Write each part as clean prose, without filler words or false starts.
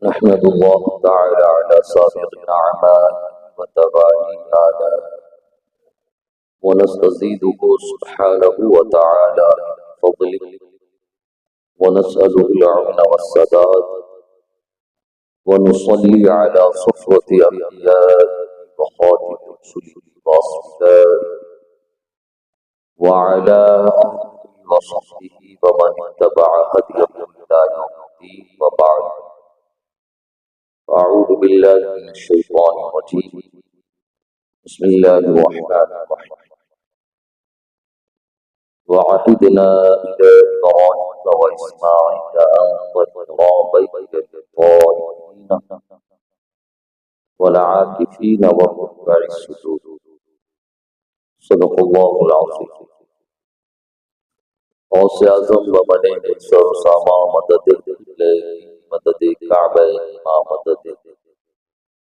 نحمد الله تعالى على سابق النعماء وتوالي الآلاء ونستزيده سبحانه وتعالى من فضله ونسأله العون والسداد ونصلي على صفوة أنبيائه وخاتم رسله وأصفيائه وعلى آله وصحبه ومن اتبع هديه إلى يوم الدين وبعد. أعوذ بالله من الشيطان الرجيم. بسم الله الرحمن الرحيم. وعهدنا إلى إبراهيم وإسماعيل أن طهرا بيتي للطائفين والعاكفين والركع السجود. صدق الله العظيم. غوث اعظم و بنے مصر ساما مدد مدد کعبہ ما مدد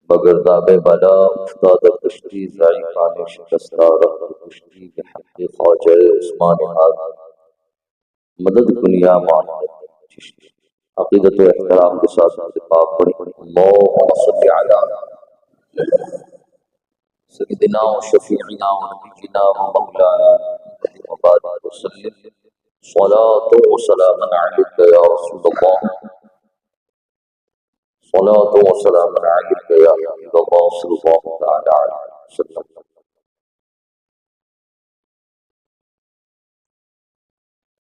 بگرداب بلا افتاد کشتی ضعیفان شکستہ رخت کشتی کے حق خواجہ عثمان حاضر مدد کنیا ماہد عقیدت و احترام کے ساتھ اتفاق پڑھیں. اللہم صلی علی سیدنا و شفیعنا و نبینا و مولانا و بارک وسلم. صلاة و سلام علیک یا رسول اللہ. صلاة و سلام علیک یا حبیب اللہ صلی اللہ تعالی علیہ وسلم.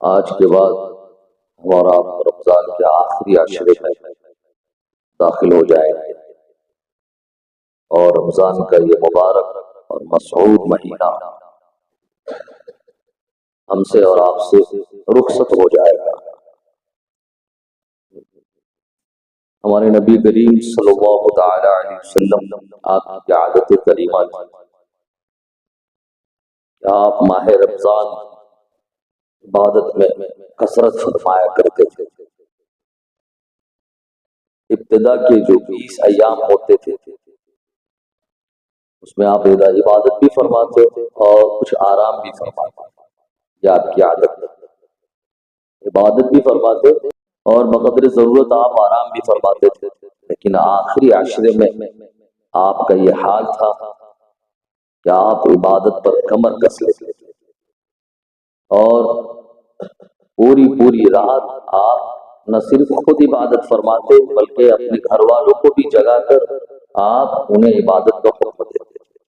آج کے بعد ہمارا رمضان کے آخری عشرے میں داخل ہو جائے گا اور رمضان کا یہ مبارک اور مسعود مہینہ ہم سے اور آپ سے رخصت ہو جائے گا. ہمارے نبی کریم صلی اللہ تعالی علیہ وسلم آپ کی عادت کریمہ تھی کہ آپ ماہ رمضان عبادت میں کثرت فرمایا کرتے تھے. ابتدا کے جو 20 ایام ہوتے تھے اس میں آپ عبادت بھی فرماتے اور کچھ آرام بھی فرماتے. یہ آپ کی عادت ہے. عبادت بھی فرماتے اور بقدر ضرورت آپ آرام بھی فرماتے تھے. لیکن آخری عشرے میں آپ کا یہ حال تھا کہ آپ عبادت پر کمر کس لیتے تھے اور پوری رات آپ نہ صرف خود عبادت فرماتے بلکہ اپنے گھر والوں کو بھی جگا کر آپ انہیں عبادت کا حکم دیتے تھے.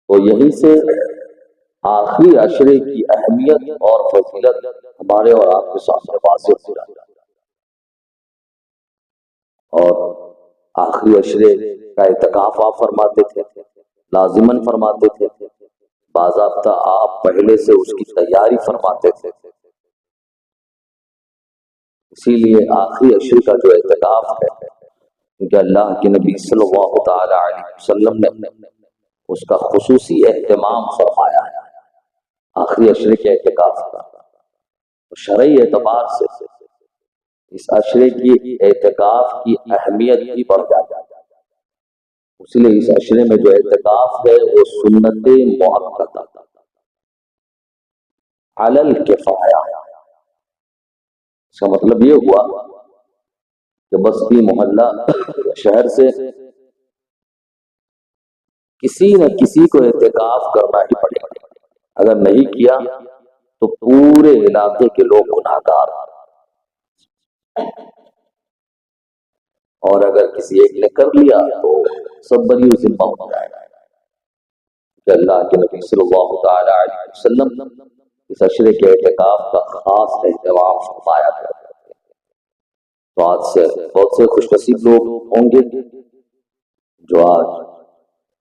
تو یہیں سے آخری عشرے کی اہمیت اور فضیلت ہمارے اور آپ کے سامنے واضح ہو جاتی ہے. اور آخری عشرے کا اعتکاف آپ فرماتے تھے، لازماً فرماتے تھے. باضابطہ آپ پہلے سے اس کی تیاری فرماتے تھے. اسی لیے آخری عشرے کا جو اعتکاف ہے کیونکہ اللہ کے نبی صلی اللہ تعالی علیہ وسلم نے اس کا خصوصی اہتمام فرمایا ہے آخری عشرے کے اعتکاف کا. شرعی اعتبار سے اس عشرے کی اعتکاف کی اہمیت بھی بڑھ جاتی ہے. اس لیے اس عشرے میں جو اعتکاف ہے وہ سنت مؤکدہ علی الکفایہ. اس کا مطلب یہ ہوا کہ بستی محلہ شہر سے کسی نہ کسی کو اعتکاف کرنا ہی پڑے گا. اگر نہیں کیا تو پورے علاقے کے لوگ گناہگار اور اگر کسی ایک نے کر لیا تو سب بری ذمہ ہو جائے گا. کہ اللہ کے نبی صلی اللہ تعالی علیہ وسلم اس عشرے کے اعتکاف کا خاص اہتمام فرمایا کرتے ہیں. تو آج سے بہت سے خوش نصیب لوگ ہوں گے جو آج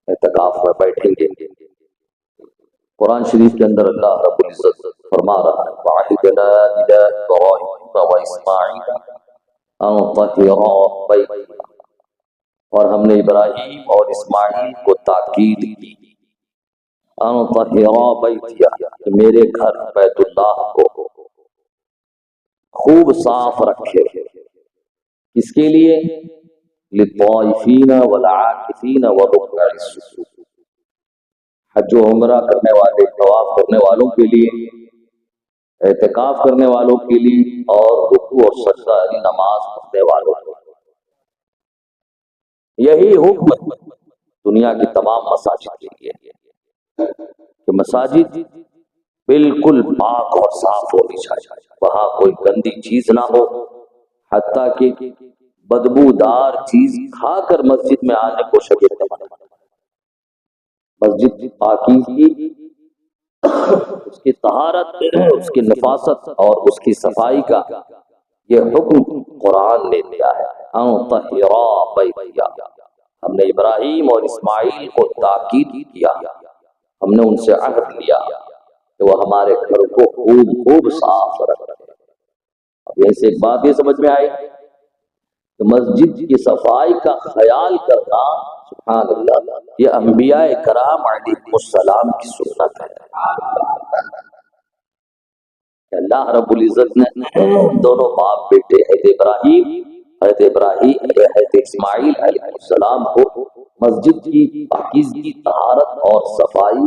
اعتکاف میں بیٹھیں گے. قرآن شریف کے اندر اللہ رب العزت فرما رہا ہے وَعَهِدْنَا إِلَىٰ إِبْرَاهِيمَ وَإِسْمَاعِيلَ أَن طَهِّرَا بَيْتِيَ. اور ہم نے ابراہیم اور اسماعیل کو تاکید کی أن طَهِّرَا بَيْتِيَ کہ میرے گھر بیت اللہ کو خوب صاف رکھے. اس کے لیے للطائفین والعاکفین والرکع السجود. حج و عمرہ کرنے والے طواف کرنے والوں کے لیے اعتکاف کرنے والوں کے لیے اور رکوع اور سجدہ یعنی نماز پڑھنے والوں کو. یہی حکم دنیا کی تمام مساجد کے لیے کہ مساجد بالکل پاک اور صاف ہونی چاہیے، وہاں کوئی گندی چیز نہ ہو، حتیٰ کہ بدبودار چیز کھا کر مسجد میں آنے کو شریعت نے منع کیا. مسجد کی پاکیزگی، اس کی طہارت، اس کی نفاست اور اس کی صفائی کا یہ حکم قرآن نے دیا ہے. ان طہرا بیتیا، ہم نے ابراہیم اور اسماعیل کو تاکید کیا، ہم نے ان سے عہد لیا کہ وہ ہمارے گھر کو خوب خوب صاف رکھیں. اب ایسے ایک بات یہ سمجھ میں آئی کہ مسجد کی صفائی کا خیال کرنا، سبحان اللہ، یہ انبیاء کرام علیہ السلام کی سنت ہے. اللہ رب العزت نے دونوں باپ بیٹے حضرت ابراہیم حضرت اسماعیل علیہ السلام کو مسجد کی پاکیزگی، طہارت اور صفائی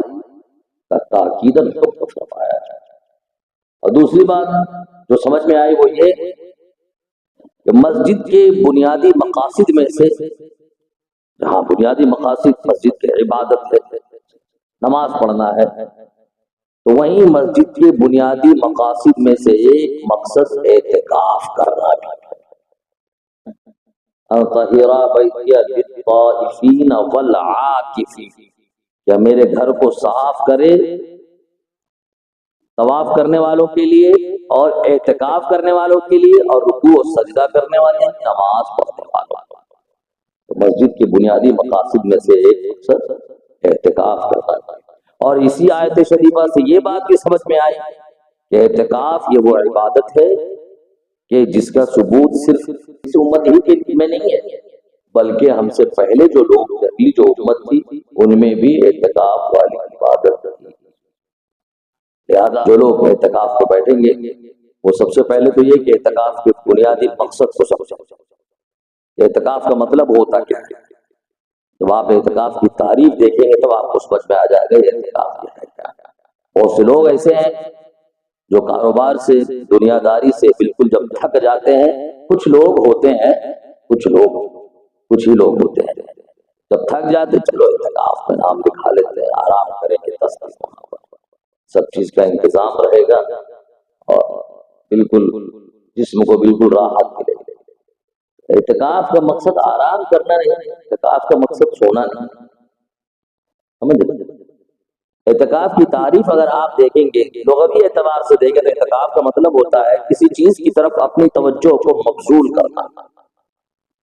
کا تاکیداً حکم فرمایا ہے. اور دوسری بات جو سمجھ میں آئی وہ یہ کہ مسجد کے بنیادی مقاصد میں سے، جہاں بنیادی مقاصد مسجد کی عبادت ہے، نماز پڑھنا ہے، تو وہیں مسجد کے بنیادی مقاصد میں سے ایک مقصد اعتکاف کرنا بھی ہے. طہرا بیتیا للطائفین والعاکفین، یا میرے گھر کو صاف کرے طواف کرنے والوں کے لیے اور اعتکاف کرنے والوں کے لیے اور رکوع و سجدہ کرنے والے، نماز پڑھنے والوں. تو مسجد کے بنیادی مقاصد میں سے ایک مقصد اعتکاف کرنا ہے. اور اسی آیت شریفہ سے یہ بات بھی سمجھ میں آئی کہ اعتکاف یہ وہ عبادت ہے کہ جس کا ثبوت صرف اس امت ہی کے میں نہیں ہے، بلکہ ہم سے پہلے جو لوگ اگلی جو امت تھی ان میں بھی اعتکاف والی عبادت تھی. لہذا جو لوگ اعتکاف کو بیٹھیں گے وہ سب سے پہلے تو یہ کہ اعتکاف کے بنیادی مقصد کو سمجھیں. اعتکاف کا مطلب ہوتا کیا ہے؟ جب آپ اعتکاف کی تعریف دیکھیں گے تو آپ کو سمجھ میں آ جائے گا اعتکاف کیا ہے. بہت سے لوگ ایسے ہیں جو کاروبار سے، دنیا داری سے بالکل جب تھک جاتے ہیں، کچھ لوگ ہوتے ہیں، کچھ ہی لوگ ہوتے ہیں جب تھک جاتے چلو اعتکاف کا نام لکھا لیتے ہیں، آرام کریں گے، 10 دن وہاں پر سب چیز کا انتظام رہے گا اور بالکل جسم کو بالکل راحت ملے گی. اعتکاف کا مقصد آرام کرنا نہیں، اعتکاف کا مقصد سونا نہیں. سمجھ لیں، اعتکاف کی تعریف اگر آپ دیکھیں گے لغوی اعتبار سے دیکھیں تو اعتکاف کا مطلب ہوتا ہے کسی چیز کی طرف اپنی توجہ کو مبذول کرنا،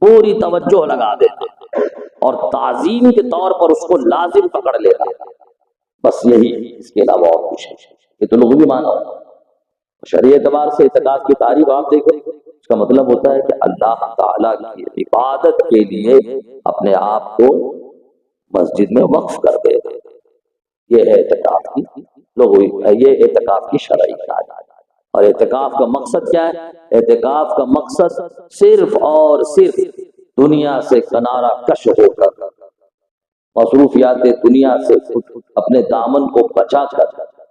پوری توجہ لگا دینا اور تعظیم کے طور پر اس کو لازم پکڑ لینا. بس یہی، اس کے علاوہ اور کچھ نہیں. یہ تو لغوی معنی ہے. شرعی اعتبار سے اعتکاف کی تعریف آپ دیکھیں، اس کا مطلب ہوتا ہے کہ اللہ تعالیٰ کی عبادت کے لیے اپنے آپ کو مسجد میں وقف کر دے. یہ ہے اعتکاف کی لغوی، یہ اعتکاف کی شرعی تعریف. اور اعتکاف کا مقصد کیا ہے؟ اعتکاف کا مقصد صرف اور صرف دنیا سے کنارہ کش ہو کر، مصروفیات دنیا سے اپنے دامن کو بچا کر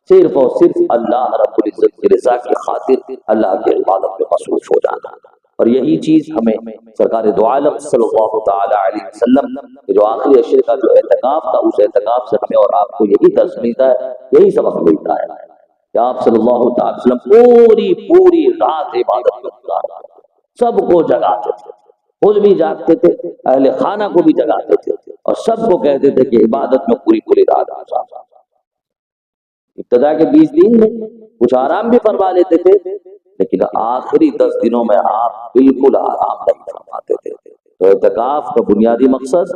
صرف اور صرف اللہ رب العزت کی رضا کی خاطر اللہ کی عبادت میں مصروف ہو جانا. اور یہی چیز ہمیں سرکار دو عالم صلی اللہ تعالی علیہ وسلم جو آخری عشرے کا جو اعتکاف تھا، اس اعتکاف سے ہمیں اور آپ کو یہی درس ملتا ہے، یہی سبق ملتا ہے کہ آپ صلی اللہ تعالی وسلم پوری رات عبادت میں گزارا، سب کو جگاتے تھے، خود بھی جاگتے تھے، اہل خانہ کو بھی جگاتے تھے اور سب کو کہتے تھے کہ عبادت میں پوری رات گزارا. ابتدا کے 20 دن میں کچھ آرام بھی فرما لیتے تھے، لیکن آخری 10 دنوں میں آپ بالکل آرام نہیں فرماتے تھے. تو اعتکاف کا بنیادی مقصد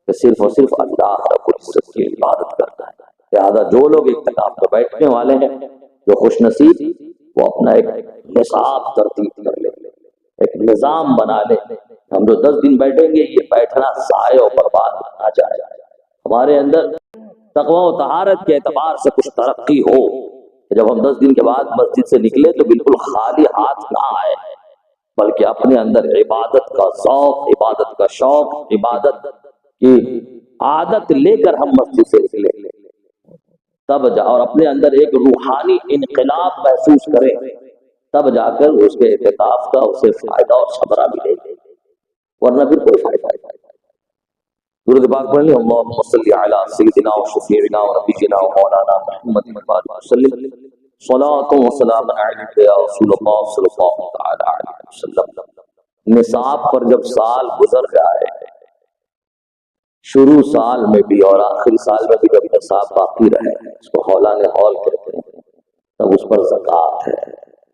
کہ صرف اور صرف اللہ رب العزت کی عبادت کرنا ہے. لہذا جو لوگ اعتکاف میں بیٹھنے والے ہیں، جو خوش نصیب، وہ اپنا ایک نصاب ترتیب کر لیں، ایک نظام بنا لیں. ہم جو 10 دن بیٹھیں گے یہ بیٹھنا ضائع و برباد نہ جائے، ہمارے اندر تقوی و طہارت کے اعتبار سے کچھ ترقی ہو. جب ہم 10 دن کے بعد مسجد سے نکلے تو بالکل خالی ہاتھ نہ آئے، بلکہ اپنے اندر عبادت کا ذوق، عبادت کا شوق، عبادت کی عادت لے کر ہم مسجد سے نکلے. تب جا اور اپنے اندر ایک روحانی انقلاب محسوس کرے، تب جا کر اس کے اعتکاف کا اسے فائدہ اور ثمرہ ملے گا، ورنہ پھر کوئی فائدہ نہیں۔ درود پاک پڑھ لیں، اللہم صلی علی سیدنا و شفیعنا و نبینا و مولانا محمد وسلم، صلاۃ و سلام علیک یا رسول اللہ صلی اللہ تعالی علیہ وسلم۔ نصاب پر جب سال گزر جائے، شروع سال میں بھی اور آخری سال میں بھی جب نصاب باقی رہے، اس کو ہولان ہول کہتے ہیں، تب اس پر زکوٰۃ ہے،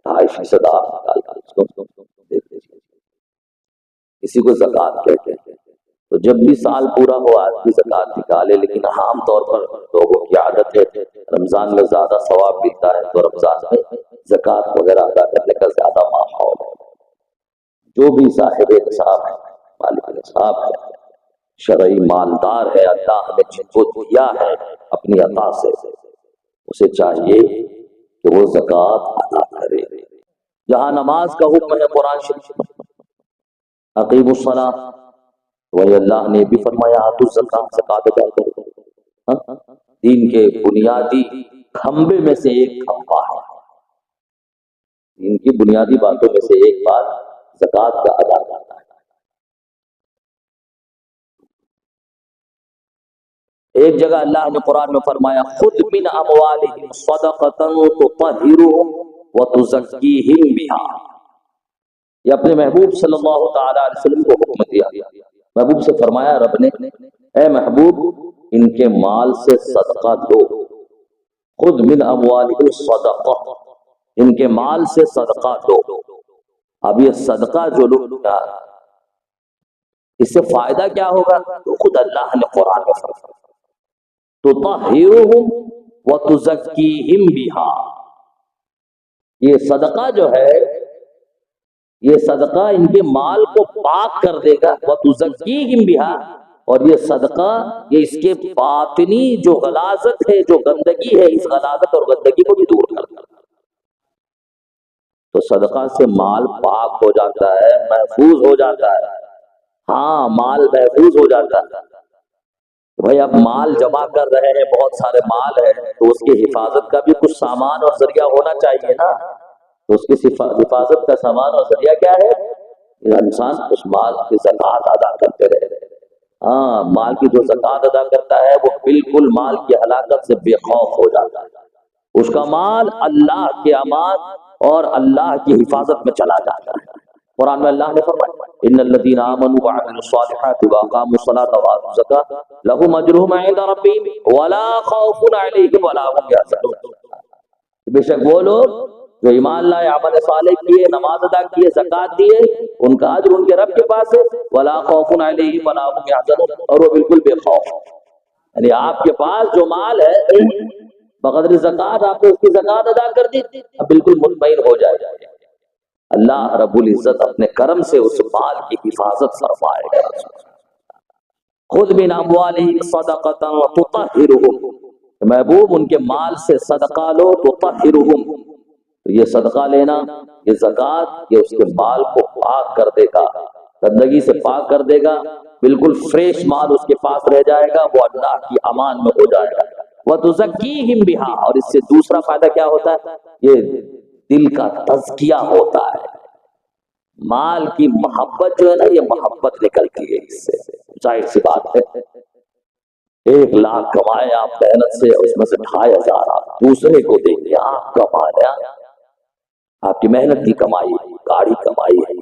2.5% آپ نکال کر اس کو دے دیجیے، اسی کو زکوٰۃ کہتے ہیں۔ تو جب بھی سال پورا ہو آدمی زکوٰۃ نکالے، لیکن عام طور پر لوگوں کی عادت ہے رمضان میں زیادہ ثواب ملتا ہے تو رمضان میں زکوٰۃ وغیرہ ادا کرنے کا زیادہ ماحول ہے۔ جو بھی صاحب نصاب ہے، مالک نصاب ہے، شرعی مالدار ہے، اللہ نے جن کو دیا ہے اپنی عطا سے، اسے چاہیے کہ وہ زکوٰۃ ادا کرے۔ جہاں نماز کا حکم ہے قرآن شریف میں، اقیموا الصلاۃ، وہی اللہ نے بھی فرمایا آتوا الزکاۃ، زکوٰۃ ادا کرو۔ دین کے بنیادی کھمبے میں سے ایک کھمبا ہے، دین کی بنیادی باتوں میں سے ایک بات زکوٰۃ کا ادا کرنا ہے۔ ایک جگہ اللہ نے قرآن میں فرمایا خذ من اموالہم صدقۃ تطہرہم وتزکیہم بہا، یہ اپنے محبوب صلی اللہ تعالی علیہ وسلم کو حکم دیا۔ محبوب سے فرمایا رب نے، اے محبوب ان کے مال سے صدقہ دو، خذ من اموالہم صدقہ، ان کے مال سے صدقہ دو۔ اب یہ صدقہ جو لوگ، اس سے فائدہ کیا ہوگا؟ تو خود اللہ نے قرآن میں فرمایا تطہرہم وتزکیہم بہا، یہ صدقہ جو ہے، یہ صدقہ ان کے مال کو پاک کر دے گا، وتزکیہم بہا، اور یہ صدقہ یہ اس کے باطنی جو غلاظت ہے، جو گندگی ہے، اس غلاظت اور گندگی کو بھی دور کر دے گا۔ تو صدقہ سے مال پاک ہو جاتا ہے، محفوظ ہو جاتا ہے۔ ہاں مال محفوظ ہو جاتا ہے۔ بھائی اب مال جمع کر رہے ہیں، بہت سارے مال ہے، تو اس کی حفاظت کا بھی کچھ سامان اور ذریعہ ہونا چاہیے نا، تو اس کی حفاظت کا سامان اور ذریعہ کیا ہے؟ انسان اس مال کی زکوٰۃ ادا کرتے رہے۔ ہاں مال کی جو زکوٰۃ ادا کرتا ہے وہ بالکل مال کی ہلاکت سے بے خوف ہو جاتا ہے، اس کا مال اللہ کے امان اور اللہ کی حفاظت میں چلا جاتا ہے۔ قرآن میں اللہ نے فرمایا ان الذین آمنوا وعملوا الصالحات واقاموا الصلاة وآتوا الزکاة لهم اجرهم عند ربهم ولا خوف علیہم ولا هم یحزنون، بے شک وہ لوگ جو ایمان لائے، عمل صالح کیے، نماز ادا کیے، زکوٰۃ دیے، ان کا اجر ان کے رب کے پاس ہے، ولا خوف علیہم ولا هم یحزنون، اور وہ بالکل بے خوف۔ یعنی آپ کے پاس جو مال ہے بقدر زکوٰۃ آپ نے اس کی زکوٰۃ ادا کر دی، اب بالکل مطمئن ہو جائے، اللہ رب العزت اپنے کرم سے اس مال کی حفاظت فرمائے گا۔ خذ من اموالہم صدقۃ تطہرہم، محبوب ان کے مال سے صدقہ لو، تطہرہم، تو یہ صدقہ لینا، یہ زکوٰۃ، یہ اس کے مال کو پاک کر دے گا، گندگی سے پاک کر دے گا، بالکل فریش مال اس کے پاس رہ جائے گا، وہ اللہ کی امان میں ہو جائے گا۔ وَتُزَكِّيهِمْ بِهَا، اور اس سے دوسرا فائدہ کیا ہوتا ہے؟ یہ دل کا تزکیہ ہوتا ہے، مال کی محبت جو ہے نا، یہ محبت نکلتی ہے اس سے۔ ظاہر سی بات ہے 1 لاکھ کمائے آپ محنت سے، اس میں سے 2,500 آپ دوسرے کو دیں گے، آپ کمایا، آپ کی محنت کی کمائی، گاڑی کمائی ہے،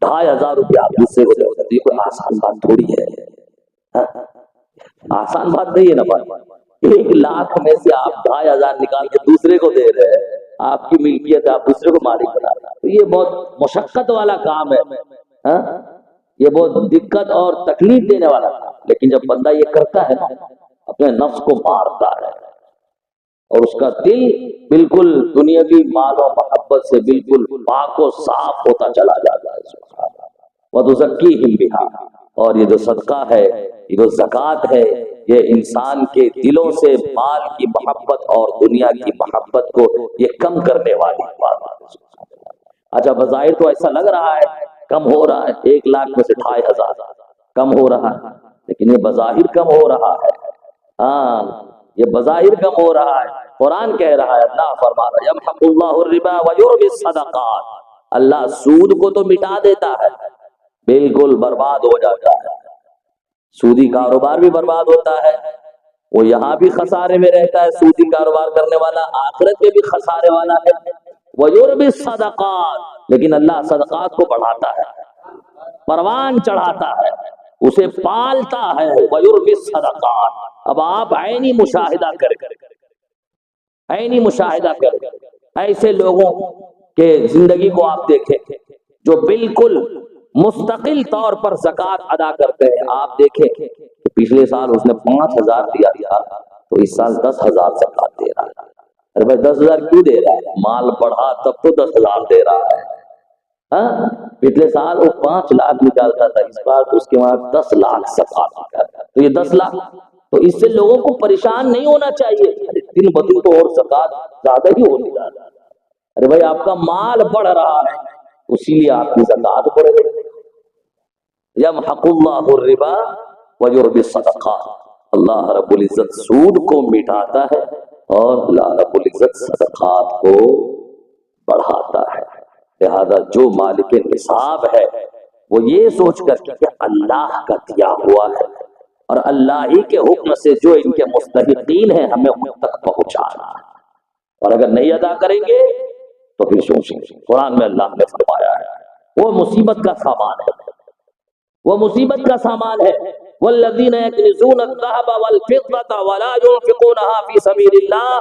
2,500 روپیہ آپ دوسرے کو دیں گے، یہ کوئی آسان بات تھوڑی ہے، آسان بات نہیں ہے نا بات۔ 1 لاکھ میں سے آپ 2,500 نکال کے دوسرے کو دے رہے ہیں، آپ کی ملکیت، آپ دوسرے کو مالک بنا رہے ہیں، تو یہ بہت مشقت والا کام ہے، یہ بہت دقت اور تکلیف دینے والا کام۔ لیکن جب بندہ یہ کرتا ہے نا، اپنے نفس کو مارتا ہے اور اس کا دل بالکل دنیاوی مال و محبت سے بالکل پاک و صاف ہوتا چلا جاتا ہے۔ وَتُزَكِّيهِمْ بِهَا، اور یہ جو صدقہ ہے، یہ جو زکوٰۃ ہے، یہ انسان کے دلوں سے مال کی محبت اور دنیا کی محبت کو یہ کم کرنے والی بات ہے۔ اچھا بظاہر تو ایسا لگ رہا ہے کم ہو رہا ہے، 1 لاکھ میں سے 2,500 کم ہو رہا ہے، لیکن یہ بظاہر کم ہو رہا ہے، ہاں یہ بظاہر کم ہو رہا ہے، قرآن کہہ رہا ہے، اللہ فرما رہا ہے یمحق اللہ الربا ویربی الصدقات، اللہ سود کو تو مٹا دیتا ہے، بالکل برباد ہو جاتا ہے، سودی کاروبار بھی برباد ہوتا ہے، وہ یہاں بھی خسارے میں رہتا ہے سودی کاروبار کرنے والا، آخرت میں بھی خسارے والا ہے، ویربی الصدقات، لیکن اللہ صدقات کو بڑھاتا ہے، پروان چڑھاتا ہے، اسے پالتا ہے، ویربی الصدقات۔ اب آپ عینی مشاہدہ کریں، عینی مشاہدہ کریں، ایسے لوگوں کے زندگی کو آپ دیکھیں جو بالکل مستقل طور پر زکوٰۃ ادا کرتے ہیں، آپ دیکھیں کہ پچھلے سال اس نے 5,000 دیا تھا تو اس سال 10,000 زکوٰۃ دے رہا ہے۔ ارے بھائی 10,000 کیوں دے رہا ہے؟ مال بڑھا تب تو 10,000 دے رہا ہے۔ ہاں پچھلے سال وہ 5 لاکھ نکالتا تھا، اس بار اس کے بعد 10 لاکھ زکوٰۃ نکالتا، تو یہ 10 لاکھ، تو اس سے لوگوں کو پریشان نہیں ہونا چاہیے، دن بدن تو اور زکوٰۃ زیادہ ہی ہوتی جا رہا ہے۔ ارے بھائی آپ کا مال بڑھ رہا ہے اسی لیے آپ کی زکوٰۃ بڑھ رہی ہے۔ یمحق اللہ الربا ویربی الصدقات، اللہ رب العزت سود کو مٹاتا ہے اور اللہ رب العزت صدقات کو بڑھاتا ہے۔ لہذا جو مالک نصاب ہے وہ یہ سوچ کر کہ اللہ کا دیا ہوا ہے اور اللہ ہی کے حکم سے جو ان کے مستحقین ہیں ہمیں ان تک پہنچانا ہے، اور اگر نہیں ادا کریں گے تو پھر سوچیں گے۔ قرآن میں اللہ نے فرمایا ہے وہ مصیبت کا سامان ہے، وہ مصیبت کا سامان ہے، والذین یکنزون الذهب والفضة ولا ينفقونها في سبيل الله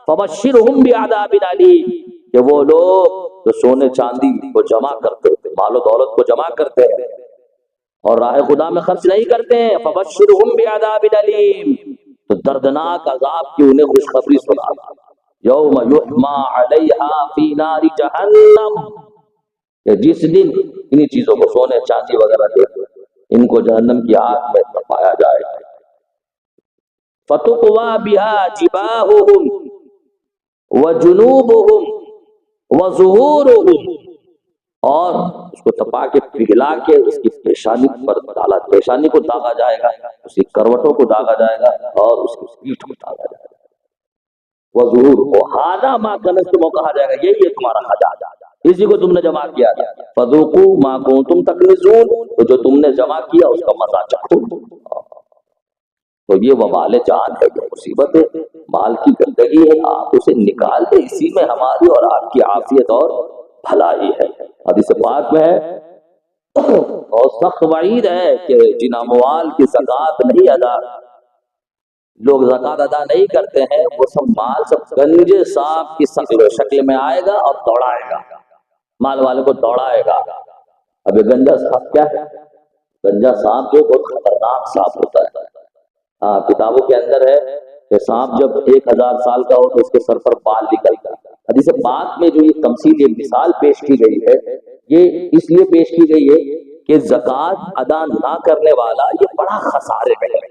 فبشرهم بعذاب علیم، کہ وہ لوگ جو سونے چاندی کو جمع کرتے ہیں، مال و دولت کو جمع کرتے ہیں اور راہ خدا میں خرچ نہیں کرتے ہیں، فبشرهم بعذاب علیم، تو دردناک عذاب کی انہیں خوشخبری سنا، یوم یحما علیہا فی نار جہنم، کہ جس دن انہی چیزوں کو سونے چاندی وغیرہ دے ان کو جہنم کی آگ میں تپایا جائے گا، فتقوی بها جباہہم وجنوبہم وظہورہم، اور اس کو تپا کے پگھلا کے اس کی پیشانی پر ڈالا، پیشانی کو داغا جائے گا، اس کی کروٹوں کو داغا جائے گا اور اس کی پیٹھ کو داغا جائے گا، وظہورہم ھذا ما کنزتم، کہا جائے گا یہی ہے تمہارا خزانہ، اسی کو تم نے جمع کیا تھا، فذوقوا ما کنتم تکنزون، تو جو تم نے جمع کیا اس کا مزہ چکھو۔ تو یہ وبال جان ہے، یہ مصیبت ہے، مال کی گندگی ہے، آپ اسے نکال دیں، اسی میں ہماری اور آپ کی عافیت اور بھلائی ہے۔ حدیث پاک میں ہے اور سخت وعید ہے کہ جن اموال کی زکوٰۃ نہیں ادا، لوگ زکوٰۃ ادا نہیں کرتے ہیں، وہ سب مال سب گنجے سانپ کی شکل میں آئے گا اور دوڑائے گا، مال والے کو دوڑائے گا۔ اب یہ گنجا سانپ کیا ہے؟ گنجا سانپ جو بہت خطرناک سانپ ہوتا ہے، ہاں کتابوں کے اندر ہے کہ سانپ جب 1000 سال کا ہو تو اس کے سر پر بال نکلتا ہے۔ حدیث پاک میں جو یہ تمثیل، یہ مثال پیش کی گئی ہے، یہ اس لیے پیش کی گئی ہے کہ زکوٰۃ ادا نہ کرنے والا یہ بڑا خسارے میں ہے۔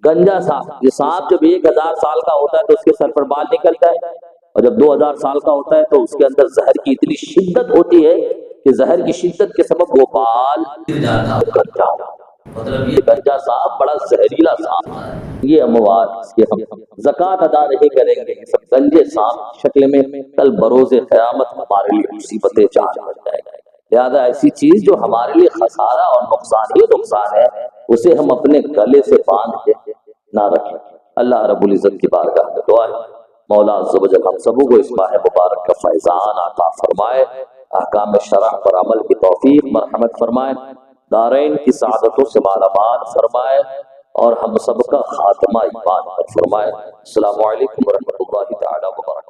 گنجا سانپ، یہ سانپ جب 1000 سال کا ہوتا ہے تو اس کے سر پر بال نکلتا ہے، اور جب 2000 سال کا ہوتا ہے تو اس کے اندر زہر کی اتنی شدت ہوتی ہے کہ زہر کی شدت کے سبب وہ بال گنجا، مطلب یہ گنجا سانپ بڑا زہریلا سانپ ہے۔ یہ اموال اس کے ہم زکوٰۃ ادا نہیں کریں گے، یہ سب گنجے سانپ شکل میں کل بروز قیامت ہمارے لیے مصیبتیں جان بن جائے گا۔ لہذا ایسی چیز جو ہمارے لیے خسارہ اور نقصان ہی نقصان ہے، اسے ہم اپنے گلے سے باندھ کے نہ رکھیں۔ اللہ رب العزت کی بارگاہ میں دعا ہے مولا عز و جل ہم سبوں کو اس ماہ مبارک کا فیضان عطا فرمائے، احکام شرع پر عمل کی توفیق مرحمت فرمائے، دارین کی سعادتوں سے مالا مال فرمائے، اور ہم سب کا خاتمہ ایمان پر فرمائے۔ السلام علیکم ورحمۃ اللہ تعالی وبرکاتہ۔